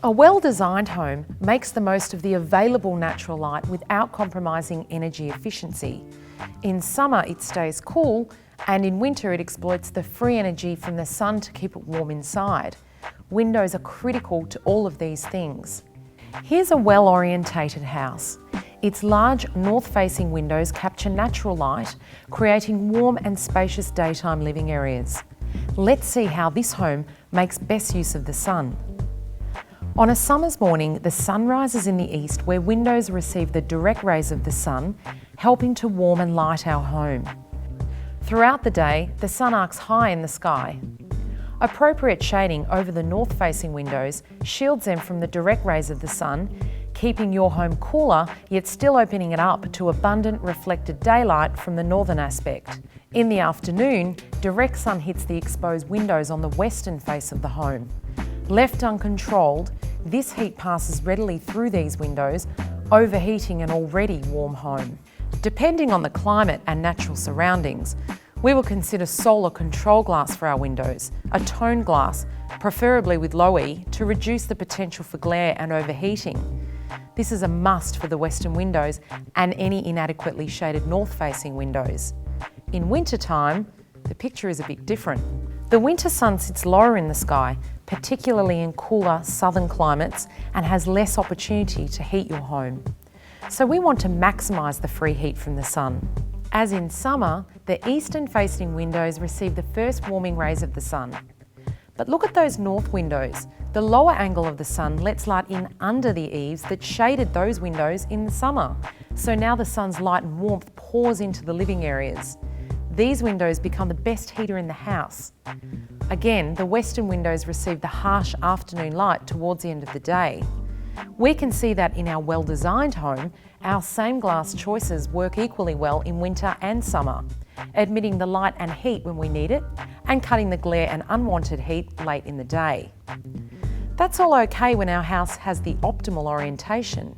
A well-designed home makes the most of the available natural light without compromising energy efficiency. In summer it stays cool, and in winter it exploits the free energy from the sun to keep it warm inside. Windows are critical to all of these things. Here's a well-orientated house. Its large north-facing windows capture natural light, creating warm and spacious daytime living areas. Let's see how this home makes best use of the sun. On a summer's morning, the sun rises in the east where windows receive the direct rays of the sun, helping to warm and light our home. Throughout the day, the sun arcs high in the sky. Appropriate shading over the north-facing windows shields them from the direct rays of the sun, keeping your home cooler, yet still opening it up to abundant reflected daylight from the northern aspect. In the afternoon, direct sun hits the exposed windows on the western face of the home. Left uncontrolled, this heat passes readily through these windows, overheating an already warm home. Depending on the climate and natural surroundings, we will consider solar control glass for our windows, a toned glass, preferably with low E, to reduce the potential for glare and overheating. This is a must for the western windows and any inadequately shaded north-facing windows. In wintertime, the picture is a bit different. The winter sun sits lower in the sky, particularly in cooler southern climates, and has less opportunity to heat your home. So we want to maximise the free heat from the sun. As in summer, the eastern-facing windows receive the first warming rays of the sun. But look at those north windows. The lower angle of the sun lets light in under the eaves that shaded those windows in the summer. So now the sun's light and warmth pours into the living areas. These windows become the best heater in the house. Again, the western windows receive the harsh afternoon light towards the end of the day. We can see that in our well-designed home, our same glass choices work equally well in winter and summer, admitting the light and heat when we need it, and cutting the glare and unwanted heat late in the day. That's all okay when our house has the optimal orientation.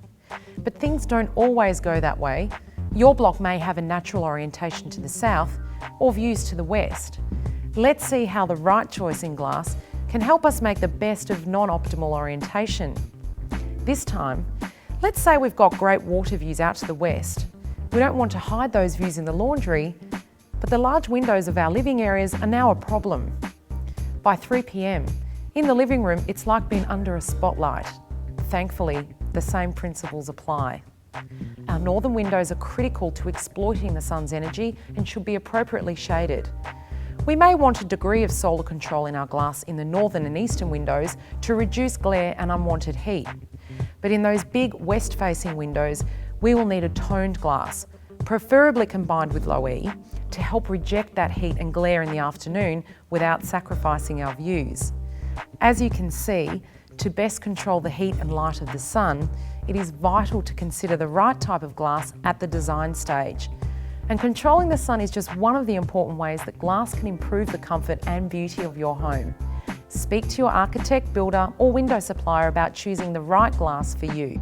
But things don't always go that way. Your block may have a natural orientation to the south or views to the west. Let's see how the right choice in glass can help us make the best of non-optimal orientation. This time, let's say we've got great water views out to the west. We don't want to hide those views in the laundry, but the large windows of our living areas are now a problem. By 3 p.m, in the living room, it's like being under a spotlight. Thankfully, the same principles apply. Our northern windows are critical to exploiting the sun's energy and should be appropriately shaded. We may want a degree of solar control in our glass in the northern and eastern windows to reduce glare and unwanted heat. But in those big west-facing windows, we will need a toned glass, preferably combined with low E, to help reject that heat and glare in the afternoon without sacrificing our views. As you can see, to best control the heat and light of the sun, it is vital to consider the right type of glass at the design stage. And controlling the sun is just one of the important ways that glass can improve the comfort and beauty of your home. Speak to your architect, builder, or window supplier about choosing the right glass for you.